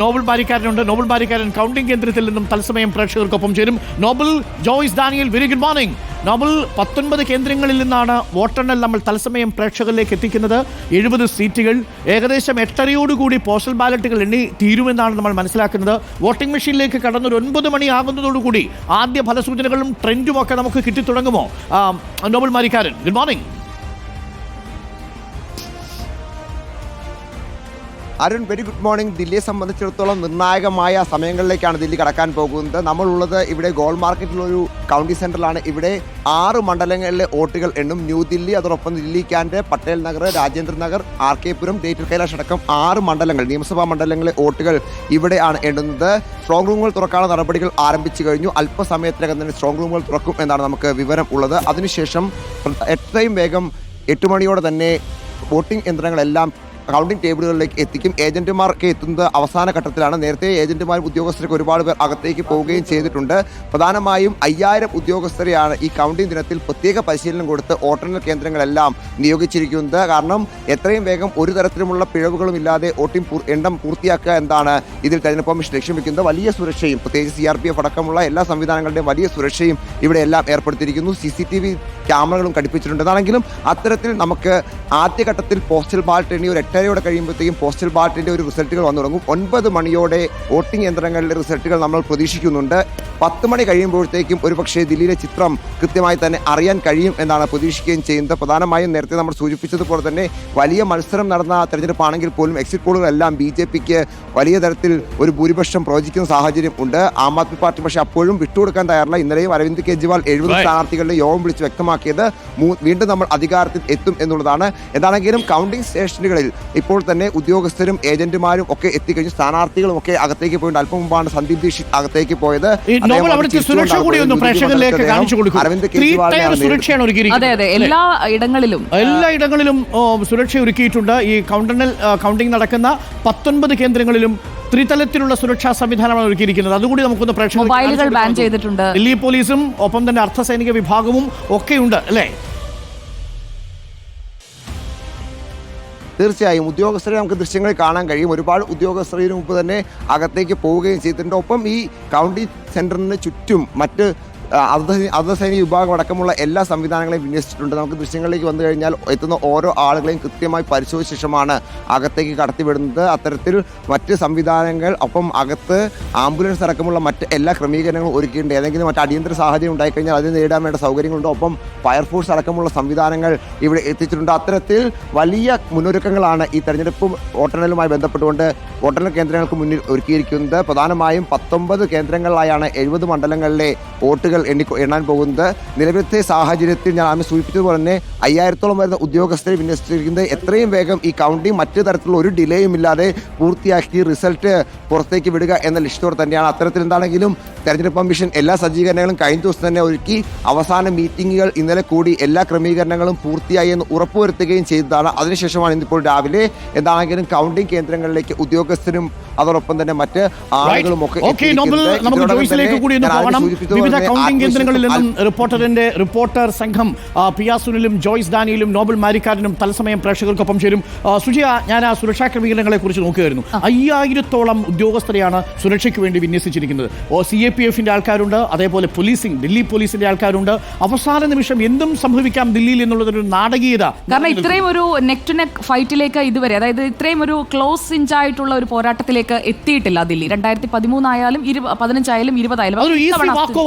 Nobel ബാരിക്കാരനുണ്ട്. Noble ബാരിക്കാരൻ counting കേന്ദ്രത്തിൽ നിന്നും തത്സമയം പ്രേക്ഷകർക്കൊപ്പം ചേരും. Noble Joyce Daniel, very good morning. Noble, 19 കേന്ദ്രങ്ങളിൽ നിന്നാണ് വോട്ടെണ്ണൽ നമ്മൾ തത്സമയം പ്രേക്ഷകരിലേക്ക് എത്തിക്കുന്നത്. 70 സീറ്റുകൾ, ഏകദേശം 8:30യോടുകൂടി പോസ്റ്റൽ ബാലറ്റുകൾ എണ്ണി തീരുമെന്നാണ് നമ്മൾ മനസ്സിലാക്കുന്നത്. വോട്ടിംഗ് മെഷീനിലേക്ക് കടന്നൊരു 9 മണി ആകുന്നതോടുകൂടി ആദ്യ ഫലസൂചനകളും ട്രെൻഡും ഒക്കെ നമുക്ക് കിട്ടിത്തുടങ്ങുമോ? നോബൽ ബാരിക്കാരൻ, good morning. Arun, very good morning. ദില്ലിയെ സംബന്ധിച്ചിടത്തോളം നിർണായകമായ സമയങ്ങളിലേക്കാണ് ദില്ലി കടക്കാൻ പോകുന്നത്. നമ്മളുള്ളത് ഇവിടെ ഗോൾ മാർക്കറ്റിലൊരു കൗണ്ടി സെൻറ്ററിലാണ്. ഇവിടെ 6 മണ്ഡലങ്ങളിലെ വോട്ടുകൾ എണ്ണും. ന്യൂദില്ലി, അതോടൊപ്പം Delhi can't, Patel Nagar, Rajendra Nagar, RK Puram, greater Kailash അടക്കം 6 മണ്ഡലങ്ങൾ, നിയമസഭാ മണ്ഡലങ്ങളിലെ വോട്ടുകൾ ഇവിടെയാണ് എണ്ണുന്നത്. സ്ട്രോങ് റൂമുകൾ തുറക്കാനുള്ള നടപടികൾ ആരംഭിച്ചു കഴിഞ്ഞു. അല്പസമയത്തിനകം തന്നെ സ്ട്രോങ് റൂമുകൾ തുറക്കും എന്നാണ് നമുക്ക് വിവരം ഉള്ളത്. അതിനുശേഷം എത്രയും വേഗം 8 മണിയോടെ തന്നെ വോട്ടിംഗ് യന്ത്രങ്ങളെല്ലാം കൗണ്ടിംഗ് ടേബിളുകളിലേക്ക് എത്തിക്കും. ഏജന്റുമാർക്ക് എത്തുന്നത് അവസാന ഘട്ടത്തിലാണ്. നേരത്തെ ഏജന്റുമാരും ഉദ്യോഗസ്ഥർക്ക് ഒരുപാട് പേർ അകത്തേക്ക് പോവുകയും ചെയ്തിട്ടുണ്ട്. പ്രധാനമായും 5000 ഉദ്യോഗസ്ഥരെയാണ് ഈ കൗണ്ടിംഗ് ദിനത്തിൽ പ്രത്യേക പരിശീലനം കൊടുത്ത് വോട്ടെണ്ണൽ കേന്ദ്രങ്ങളെല്ലാം നിയോഗിച്ചിരിക്കുന്നത്. കാരണം എത്രയും വേഗം ഒരു തരത്തിലുമുള്ള പിഴവുകളും ഇല്ലാതെ വോട്ടിംഗ് എണ്ണം പൂർത്തിയാക്കുക എന്നതാണ് ഇതിൽ തെരഞ്ഞെടുപ്പ് കമ്മീഷൻ ലക്ഷ്യം വെക്കുന്നത്. വലിയ സുരക്ഷയും, പ്രത്യേകിച്ച് CRPF അടക്കമുള്ള എല്ലാ സംവിധാനങ്ങളുടെയും വലിയ സുരക്ഷയും ഇവിടെ എല്ലാം ഏർപ്പെടുത്തിയിരിക്കുന്നു. CCTV ക്യാമറകളും ഘടിപ്പിച്ചിട്ടുണ്ട്. എന്നാണെങ്കിലും അത്തരത്തിൽ നമുക്ക് ആദ്യഘട്ടത്തിൽ പോസ്റ്റൽ ബാലറ്റ് എണ്ണി ഒരു 8:30 കഴിയുമ്പോഴത്തേക്കും പോസ്റ്റൽ ബാലറ്റിന്റെ ഒരു റിസൾട്ടുകൾ വന്നു തുടങ്ങും. 9 മണിയോടെ വോട്ടിംഗ് യന്ത്രങ്ങളിലെ റിസൾട്ടുകൾ നമ്മൾ പ്രതീക്ഷിക്കുന്നുണ്ട്. 10 മണി കഴിയുമ്പോഴത്തേക്കും ഒരുപക്ഷേ ദില്ലിയിലെ ചിത്രം കൃത്യമായി തന്നെ അറിയാൻ കഴിയും എന്നാണ് പ്രതീക്ഷിക്കുകയും ചെയ്യുന്നത്. പ്രധാനമായും നേരത്തെ നമ്മൾ സൂചിപ്പിച്ചതുപോലെ തന്നെ വലിയ മത്സരം നടന്ന തെരഞ്ഞെടുപ്പാണെങ്കിൽ പോലും എക്സിറ്റ് പോളുകളെല്ലാം BJPക്ക് വലിയ തരത്തിൽ ഒരു ഭൂരിപക്ഷം പ്രവചിക്കുന്ന സാഹചര്യം ഉണ്ട്. ആം ആദ്മി പാർട്ടി പക്ഷേ അപ്പോഴും വിട്ടുകൊടുക്കാൻ തയ്യാറില്ല. ഇന്നലെയും അരവിന്ദ് കെജ്രിവാൾ 70 സ്ഥാനാർത്ഥികളുടെ യോഗം വിളിച്ച് വ്യക്തമാക്കിയത് വീണ്ടും നമ്മൾ അധികാരത്തിൽ എത്തും എന്നുള്ളതാണ്. എന്താണെങ്കിലും കൗണ്ടിംഗ് സ്റ്റേഷനുകളിൽ ഇപ്പോൾ തന്നെ ഉദ്യോഗസ്ഥരും ഏജന്റുമാരും ഒക്കെ എത്തിക്കഴിഞ്ഞു. സ്ഥാനാർത്ഥികളും ഒക്കെ അകത്തേക്ക് പോയിട്ട് അല്പം മുമ്പാണ് സന്ദീപ് ദീക്ഷിത് അകത്തേക്ക് പോയത്. സുരക്ഷ കൂടി ഒന്ന് പ്രേക്ഷകരിലേക്ക് കാണിച്ചു കൊടുക്കും. അരവിന്ദ് കെജ്രിവാൾ സുരക്ഷയാണ് ഒരുക്കിയിരിക്കുന്നത്. എല്ലാ ഇടങ്ങളിലും സുരക്ഷ ഒരുക്കിയിട്ടുണ്ട്. ഈ കൗണ്ടിംഗ് നടക്കുന്ന 19 കേന്ദ്രങ്ങളിലും ത്രിതലത്തിലുള്ള സുരക്ഷാ സംവിധാനമാണ് ഒരുക്കിയിരിക്കുന്നത്. അതുകൂടി നമുക്കൊന്ന് മൊബൈലുകൾ ബാൻ ചെയ്തിട്ടുണ്ട്. ദില്ലി പോലീസും ഒപ്പം തന്നെ അർദ്ധസൈനിക വിഭാഗവും ഒക്കെയുണ്ട് അല്ലേ? തീർച്ചയായും ഉദ്യോഗസ്ഥരെ നമുക്ക് ദൃശ്യങ്ങളിൽ കാണാൻ കഴിയും. ഒരുപാട് ഉദ്യോഗസ്ഥർ ഇതിനു മുമ്പ് തന്നെ അകത്തേക്ക് പോവുകയും ചെയ്തിട്ടുണ്ട്. ഒപ്പം ഈ കൗണ്ടിംഗ് സെന്ററിന് ചുറ്റും മറ്റ് അർദ്ധസൈനിക വിഭാഗം അടക്കമുള്ള എല്ലാ സംവിധാനങ്ങളെയും വിന്യസിച്ചിട്ടുണ്ട്. നമുക്ക് ദൃശ്യങ്ങളിലേക്ക് വന്നു കഴിഞ്ഞാൽ എത്തുന്ന ഓരോ ആളുകളെയും കൃത്യമായി പരിശോധിച്ച ശേഷമാണ് അകത്തേക്ക് കടത്തിവിടുന്നത്. അത്തരത്തിൽ മറ്റ് സംവിധാനങ്ങൾ, ഒപ്പം അകത്ത് ആംബുലൻസ് അടക്കമുള്ള മറ്റ് എല്ലാ ക്രമീകരണങ്ങളും ഒരുക്കിയിട്ടുണ്ട്. ഏതെങ്കിലും മറ്റ് അടിയന്തര സാഹചര്യം ഉണ്ടായിക്കഴിഞ്ഞാൽ അതിന് നേരിടാൻ വേണ്ട സൗകര്യങ്ങളുണ്ട്. ഒപ്പം ഫയർഫോഴ്സ് അടക്കമുള്ള സംവിധാനങ്ങൾ ഇവിടെ എത്തിച്ചിട്ടുണ്ട്. അത്തരത്തിൽ വലിയ മുന്നൊരുക്കങ്ങളാണ് ഈ തെരഞ്ഞെടുപ്പ് വോട്ടെണ്ണലുമായി ബന്ധപ്പെട്ടുകൊണ്ട് വോട്ടെണ്ണൽ കേന്ദ്രങ്ങൾക്ക് മുന്നിൽ ഒരുക്കിയിരിക്കുന്നത്. പ്രധാനമായും 19 കേന്ദ്രങ്ങളിലായാണ് 70 മണ്ഡലങ്ങളിലെ വോട്ടുകൾ എണ്ണാൻ പോകുന്നത്. നിലവിലത്തെ സാഹചര്യത്തിൽ ഞാൻ ആദ്യം സൂചിപ്പിച്ചതുപോലെ തന്നെ 5000-ഓളം വരുന്ന ഉദ്യോഗസ്ഥരെ വിന്യസിച്ചിരിക്കുന്നത്. എത്രയും വേഗം ഈ കൗണ്ടിംഗ് മറ്റു തരത്തിലുള്ള ഒരു ഡിലേയും ഇല്ലാതെ പൂർത്തിയാക്കി റിസൾട്ട് പുറത്തേക്ക് വിടുക എന്ന ലക്ഷ്യത്തോടെ തന്നെയാണ്. അത്തരത്തിൽ എന്താണെങ്കിലും തെരഞ്ഞെടുപ്പ് കമ്മീഷൻ എല്ലാ സജ്ജീകരണങ്ങളും കഴിഞ്ഞ ദിവസം തന്നെ ഒരുക്കി. അവസാന മീറ്റിംഗുകൾ ഇന്നലെ കൂടി എല്ലാ ക്രമീകരണങ്ങളും പൂർത്തിയായി എന്ന് ഉറപ്പുവരുത്തുകയും ചെയ്തതാണ്. അതിനുശേഷമാണ് ഇന്നിപ്പോൾ രാവിലെ എന്താണെങ്കിലും കൗണ്ടിംഗ് കേന്ദ്രങ്ങളിലേക്ക് ഉദ്യോഗസ്ഥരും അതോടൊപ്പം തന്നെ മറ്റ് ആളുകളും ഒക്കെ റിപ്പോർട്ടർ സംഘം പിയ സുനിലും ജോയ്സ് ഡാനിയലും നോബൽ ബാരിക്കാരനും തത്സമയം പ്രേക്ഷകർക്കൊപ്പം ചേരും. സുജിയ, ഞാൻ ആ സുരക്ഷാ ക്രമീകരണങ്ങളെ കുറിച്ച് നോക്കുകയായിരുന്നു. 5000-ഓളം ഉദ്യോഗസ്ഥരെയാണ് സുരക്ഷയ്ക്ക് വേണ്ടി വിന്യസിച്ചിരിക്കുന്നത്. CAPFന്റെ ആൾക്കാരുണ്ട്, അതേപോലെ ദില്ലി പോലീസിന്റെ ആൾക്കാരുണ്ട്. അവസാന നിമിഷം എന്തും സംഭവിക്കാം ദില്ലിയിൽ എന്നുള്ളതൊരു നാടകീയത. കാരണം ഇത്രയും ഒരു നെക്ക് ടു നെക്ക് ഫൈറ്റിലേക്ക് ഇതുവരെ, അതായത് ഇത്രയും ഒരു ക്ലോസ് ഇഞ്ചായിട്ടുള്ള ഒരു പോരാട്ടത്തിലേക്ക് എത്തിയിട്ടില്ല ദില്ലി. 2013 ആയാലും 15 ആയാലും 20 ആയാലും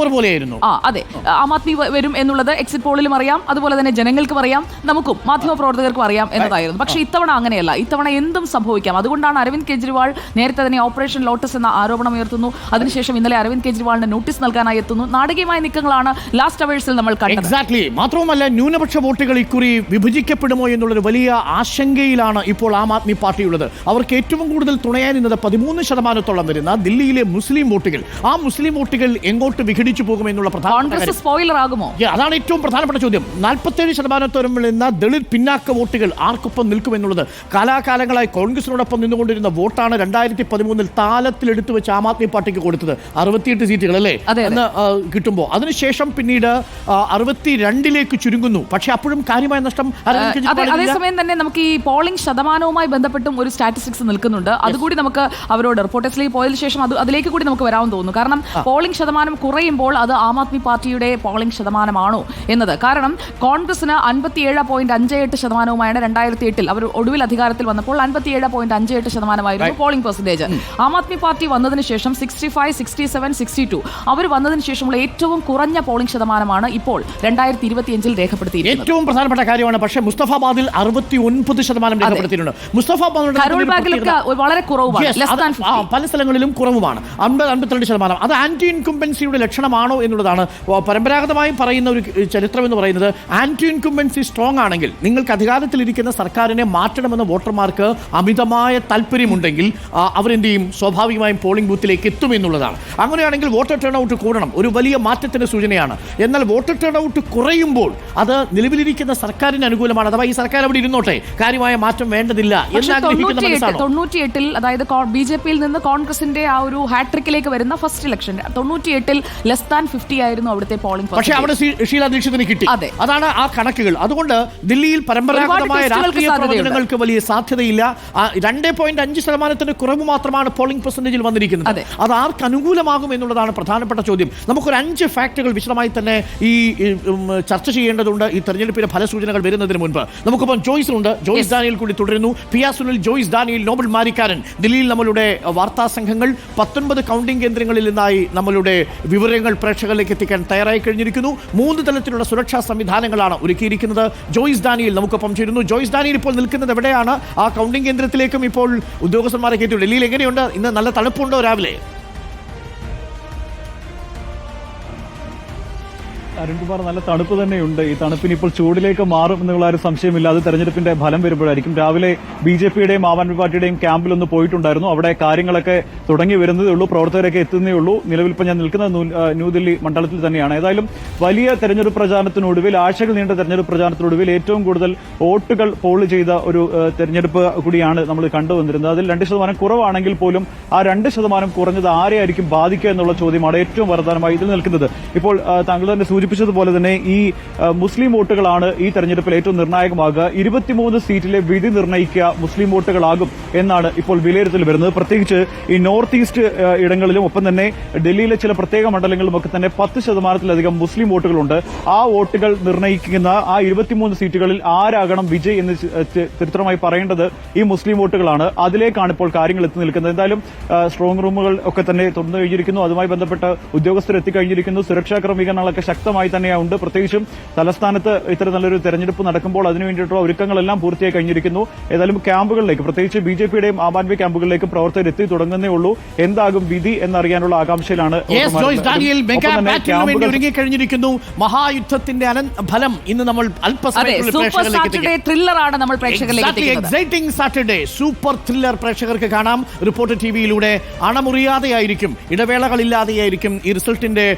അതെ, ആം ആദ്മി വരും എന്നുള്ളത് എക്സിറ്റ് പോളിലും അറിയാം, അതുപോലെ തന്നെ ജനങ്ങൾക്കും അറിയാം, നമുക്കും മാധ്യമപ്രവർത്തകർക്കും അറിയാം എന്നതായിരുന്നു. പക്ഷേ ഇത്തവണ അങ്ങനെയല്ല. ഇത്തവണ എന്തും സംഭവിക്കാം. അതുകൊണ്ടാണ് അരവിന്ദ് കെജ്രിവാൾ നേരത്തെ തന്നെ ഓപ്പറേഷൻ ലോട്ടസ് എന്ന ആരോപണം ഉയർത്തുന്നു. അതിനുശേഷം ഇന്നലെ അരവിന്ദ് കെജ്രിവാളിന് നോട്ടീസ് നൽകാനായി എത്തുന്നു. നാടകീയമായ നീക്കങ്ങളാണ് ലാസ്റ്റ് അവേഴ്സിൽ നമ്മൾ കണ്ടത്. മാത്രവുമല്ല, ന്യൂനപക്ഷ വോട്ടുകൾ ഇക്കുറി വിഭജിക്കപ്പെടുമോ എന്നുള്ളൊരു വലിയ ആശങ്കയിലാണ് ഇപ്പോൾ ആം ആദ്മി പാർട്ടിയുള്ളത്. അവർക്ക് ഏറ്റവും കൂടുതൽ തുണയാനിരുന്നത് 13% വരുന്ന ദില്ലിയിലെ മുസ്ലിം വോട്ടുകൾ. ആ മുസ്ലിം വോട്ടുകൾ എങ്ങോട്ട് വിഘടിച്ചു പോകുമെന്നുള്ള അതാണ് ഏറ്റവും പ്രധാനപ്പെട്ട ചോദ്യം. 47% വരുന്ന ദളിത് പിന്നാക്ക വോട്ടുകൾ ആർക്കൊപ്പം നിൽക്കുമെന്നുള്ളത്. കാലാകാലങ്ങളായി കോൺഗ്രസിനോടൊപ്പം നിന്നുകൊണ്ടിരുന്ന വോട്ടാണ് 2013 താലത്തിലെടുത്തു വെച്ച് ആം ആദ്മി പാർട്ടിക്ക് കൊടുത്തത്. 68 68 സീറ്റുകൾ അല്ലേ എന്ന് കിട്ടുമ്പോൾ അതിനുശേഷം പിന്നീട് 62ലേക്ക് ചുരുങ്ങുന്നു. പക്ഷെ അപ്പോഴും കാര്യമായ നഷ്ടം. അതേസമയം തന്നെ നമുക്ക് ഈ പോളിംഗ് ശതമാനവുമായി ബന്ധപ്പെട്ടും ഒരു സ്റ്റാറ്റിസ്റ്റിക്സ് നിൽക്കുന്നുണ്ട്. അതുകൂടി നമുക്ക് അവരോട് റിപ്പോർട്ടേഴ്സിലേക്ക് പോയതിനു ശേഷം അതിലേക്ക് കൂടി നമുക്ക് വരാമെന്ന് തോന്നുന്നു. കാരണം പോളിംഗ് ശതമാനം കുറയുമ്പോൾ അത് ആം ആദ്മി പാർട്ടിയുടെ പോളിംഗ് ശതമാനമാണോ എന്നത്. കാരണം കോൺഗ്രസിന് 57.58% 2008 അവർ ഒടുവിൽ അധികാരത്തിൽ വന്നപ്പോൾ 57.58% polling percentage. Aam Aadmi party വന്നതിന് ശേഷം 65, 67, 62 അവർ വന്നതിന് ശേഷമുള്ള ഏറ്റവും കുറഞ്ഞ പോളിംഗ് ശതമാനമാണ് ഇപ്പോൾ 2025 രേഖപ്പെടുത്തിയിരിക്കുന്നത്. ഏറ്റവും പ്രധാനപ്പെട്ട കാര്യമാണ്. പക്ഷേ മുസ്തഫാബാദിൽ 69% രേഖപ്പെടുത്തിയിട്ടുണ്ട്. മുസ്തഫാബാദിൽ വളരെ കുറവാണ്, പല സ്ഥലങ്ങളിലും കുറവുമാണ്, 50-52%. അത് ആന്റി ഇൻകുംബൻസിയുടെ ലക്ഷണമാണോ എന്നുള്ളതാണ്. പരമ്പരാഗതമായി പറയുന്ന ഒരു ചരിത്രം എന്ന് പറയുന്നത് ആന്റി ഇൻകുംബൻസി സ്ട്രോങ് ആണെങ്കിൽ, നിങ്ങൾക്ക് അധികാരത്തിലിരിക്കുന്ന സർക്കാരിനെ മാറ്റണമെന്ന് വോട്ടർമാർക്ക് അമിതമായ താല്പര്യമുണ്ടെങ്കിൽ അവരെന്ത് ചെയ്യും? സ്വാഭാവികമായും പോളിംഗ് ബൂത്തിലേക്ക് എത്തും എന്നുള്ളതാണ്. അങ്ങനെയാണെങ്കിൽ വോട്ടർ ടേൺ ഔട്ട് കൂടണം, ഒരു വലിയ മാറ്റത്തിന്റെ സൂചനയാണ്. എന്നാൽ വോട്ടർ ടേൺ ഔട്ട് കുറയുമ്പോൾ അത് നിലവിലിരിക്കുന്ന സർക്കാരിന് അനുകൂലമാണ്. അഥവാ ഈ സർക്കാർ അവിടെ ഇരുന്നോട്ടെ, കാര്യമായ മാറ്റം വേണ്ടതില്ല എന്നാഗ്രഹിക്കുന്ന മനസ്സാണോ? 98 അതായത് ബിജെപിയിൽ നിന്ന് കോൺഗ്രസിന്റെ ആ ഒരു ഹാട്രിക്കിലേക്ക് വരുന്ന ഫസ്റ്റ് ഇലക്ഷൻ 98 <50 ആയിരുന്നു അവിടുത്തെ പോളിംഗ്. പക്ഷേ അവിടെ ഷീലാ ദീക്ഷിതിന് കിട്ടി. അതാണ് ആ കണക്കുകൾ. അതുകൊണ്ട് ദില്ലിയിൽ പരമ്പരാഗതമായ രാഷ്ട്രീയ പ്രവർത്തനങ്ങൾക്ക് വലിയ സാധ്യതയില്ല. 2.5% കുറവ് മാത്രമാണ് പോളിംഗ് പെർസെന്റേജിൽ വന്നിരിക്കുന്നത്. അത് ആർക്ക് അനുകൂലമാകും എന്നുള്ളതാണ് പ്രധാനപ്പെട്ട ചോദ്യം. നമുക്കൊരു 5 ഫാക്ടുകൾ വിശദമായി തന്നെ ഈ ചർച്ച ചെയ്യേണ്ടതുണ്ട് ഈ തെരഞ്ഞെടുപ്പിന്റെ ഫലസൂചനകൾ വരുന്നതിന് മുൻപ്. നമുക്കിപ്പം ജോയ്സ് ഉണ്ട്. ജോയ്സ് ഡാനിയൽ കൂടി തുടരുന്നു. Piya Sunil, Joyce Daniel, Nobel Marikkaran. ദില്ലിയിൽ നമ്മളുടെ വാർത്താ സംഘങ്ങൾ 19 കൗണ്ടിംഗ് കേന്ദ്രങ്ങളിൽ നിന്നായി നമ്മളുടെ വിവരങ്ങൾ പ്രേക്ഷകരിലേക്ക് എത്തിക്കാൻ തയ്യാറായി കഴിഞ്ഞിരിക്കുന്നു. 3 തലത്തിലുള്ള സുരക്ഷാ സംവിധാനങ്ങളാണ് ഒരുക്കിയിരിക്കുന്നത്. ജോയ്സ് ഡാനിയൽ നമുക്കൊപ്പം ചേരുന്നു. ജോയ്സ് ഡാനിയൽ ഇപ്പോൾ നിൽക്കുന്നത് എവിടെയാണ്? ആ കൗണ്ടിംഗ് കേന്ദ്രത്തിലേക്കും ഇപ്പോൾ ഉദ്യോഗസ്ഥന്മാരെ കയറ്റി. ഡൽഹിയിൽ എങ്ങനെയുണ്ട്? ഇന്ന് നല്ല തണുപ്പുണ്ടോ രാവിലെ? അരുൺകുമാർ, നല്ല തണുപ്പ് തന്നെയുണ്ട്. ഈ തണുപ്പിന് ഇപ്പോൾ ചൂടിലേക്ക് മാറും എന്നുള്ള ഒരു സംശയമില്ല. അത് തെരഞ്ഞെടുപ്പിന്റെ ഫലം വരുമ്പോഴായിരിക്കും. രാവിലെ ബിജെപിയുടെയും ആം ആദ്മി പാർട്ടിയുടെയും ക്യാമ്പിലൊന്ന് പോയിട്ടുണ്ടായിരുന്നു. അവിടെ കാര്യങ്ങളൊക്കെ തുടങ്ങി വരുന്നതേ ഉള്ളൂ, പ്രവർത്തകരൊക്കെ എത്തുന്നേ ഉള്ളൂ. നിലവിൽ ഇപ്പോൾ ഞാൻ നിൽക്കുന്നത് ന്യൂദില്ലി മണ്ഡലത്തിൽ തന്നെയാണ്. ഏതായാലും വലിയ തെരഞ്ഞെടുപ്പ് പ്രചാരണത്തിനൊടുവിൽ, ആഴ്ചകൾ നീണ്ട തെരഞ്ഞെടുപ്പ് പ്രചാരണത്തിനൊടുവിൽ ഏറ്റവും കൂടുതൽ വോട്ടുകൾ പോൾ ചെയ്ത ഒരു തെരഞ്ഞെടുപ്പ് കൂടിയാണ് നമ്മൾ കണ്ടുവന്നിരുന്നത്. അതിൽ 2% കുറവാണെങ്കിൽ പോലും ആ 2% കുറഞ്ഞത് ആരെയായിരിക്കും ബാധിക്കുക എന്നുള്ള ചോദ്യമാണ് ഏറ്റവും പ്രധാനമായി ഇതിൽ നിൽക്കുന്നത്. ഇപ്പോൾ താങ്കൾ തന്നെ സൂചിപ്പിച്ചതുപോലെ തന്നെ ഈ മുസ്ലിം വോട്ടുകളാണ് ഈ തെരഞ്ഞെടുപ്പിൽ ഏറ്റവും നിർണായകമാകുക. 23 സീറ്റിലെ വിധി നിർണ്ണയിക്കുക മുസ്ലിം വോട്ടുകളാകും എന്നാണ് ഇപ്പോൾ വിലയിരുത്തൽ വരുന്നത്. പ്രത്യേകിച്ച് ഈ നോർത്ത് ഈസ്റ്റ് ഇടങ്ങളിലും ഒപ്പം തന്നെ ഡൽഹിയിലെ ചില പ്രത്യേക മണ്ഡലങ്ങളിലും ഒക്കെ തന്നെ 10%-ലധികം മുസ്ലിം വോട്ടുകളുണ്ട്. ആ വോട്ടുകൾ നിർണ്ണയിക്കുന്ന ആ 23 സീറ്റുകളിൽ ആരാകണം വിജയ് എന്ന് ചരിത്രമായി പറയേണ്ടത് ഈ മുസ്ലിം വോട്ടുകളാണ്. അതിലേക്കാണ് ഇപ്പോൾ കാര്യങ്ങൾ എത്തി നിൽക്കുന്നത്. എന്തായാലും സ്ട്രോങ് റൂമുകൾ ഒക്കെ തന്നെ തുറന്നു കഴിഞ്ഞിരിക്കുന്നു. അതുമായി ബന്ധപ്പെട്ട് ഉദ്യോഗസ്ഥർ എത്തിക്കഴിഞ്ഞിരിക്കുന്നു. സുരക്ഷാ ക്രമീകരണങ്ങളൊക്കെ ശക്തമായി തന്നെയുണ്ട്. പ്രത്യേകിച്ചും തലസ്ഥാനത്ത് ഇത്ര നല്ലൊരു തെരഞ്ഞെടുപ്പ് നടക്കുമ്പോൾ അതിനുവേണ്ടിയിട്ടുള്ള ഒരുക്കങ്ങളെല്ലാം പൂർത്തിയായി കഴിഞ്ഞിരിക്കുന്നു. ഏതായാലും ക്യാമ്പുകളിലേക്ക്, പ്രത്യേകിച്ച് ബിജെപിയുടെയും ആം ആദ്മി ക്യാമ്പുകളിലേക്കും പ്രവർത്തകർ എത്തി തുടങ്ങുന്നേ ഉള്ളൂ. എന്താകും വിധി എന്നറിയാനുള്ള ആകാംക്ഷയിലാണ്. ഒരുങ്ങിക്കഴിഞ്ഞിരിക്കുന്നു. മഹായുദ്ധത്തിന്റെ ഫലം ഇന്ന് നമ്മൾ എക്സൈറ്റിംഗ് സാറ്റർഡേ സൂപ്പർ ത്രില്ലർ പ്രേക്ഷകർക്ക് കാണാം. റിപ്പോർട്ടർ ടിവിയിലൂടെ അണമുറിയാതെയായിരിക്കും, ഇടവേളകളില്ലാതെയായിരിക്കും ഈ റിസൾട്ടിന്റെ